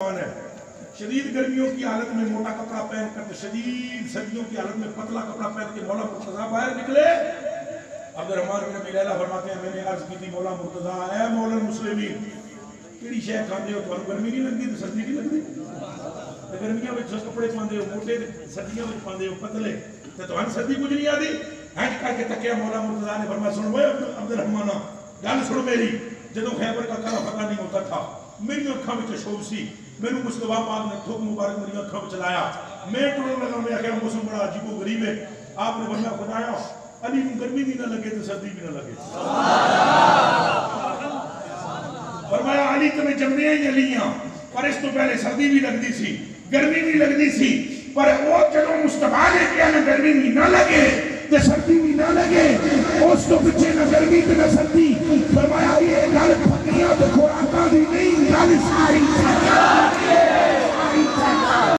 ہے شدید گرمیوں کی حالت میں موٹا کپڑا پہن کر شدید سردیوں کی حالت میں پتلا کپڑا پہن کے مولا مرتضیٰ باہر نکلے۔ عبد الرحمن بن ابی لیلہ فرماتے ہیں میں نے عرض کی تھی مولا مرتضیٰ اے مولا المسلمین کیڑی شے کھاندے ہو تھانوں گرمی نہیں لگدی تے سردی نہیں لگدی؟ گرمیاں وچ جس کپڑے پاندے ہو موٹے سردیاں وچ پاندے ہو پتلے تے تھانوں سردی کچھ نہیں آدی؟ ہنج کر کے تکیا مولا مرتضیٰ نے فرمایا سن اوے عبد الرحمن گل سن میری جدوں خیبر کا قلعہ فتح نہیں ہوتا تھا میری اکھاں وچ شوق سی میرے مصطفیٰ پاک نے تھوک مبارک میری اکھاں وچ لایا میں ٹرن لگا میں کہ موسم بڑا عجیب و غریب ہے آپ نے فرمایا خدایا علی کو گرمی بھی نہ لگے تو سردی بھی نہ لگے فرمایا علی تمہیں جمنے ہی علیاں پر اس تو پہلے سردی بھی لگدی سی گرمی بھی لگدی سی پر وہ جدوں مصطفیٰ نے کیا نہ گرمی بھی نہ لگے تے سردی بھی نہ لگے اس تو پیچھے نہ گرمی تے نہ سردی فرمایا یہ گل پھکیاں تے خوراکاں دی نہیں گل ساری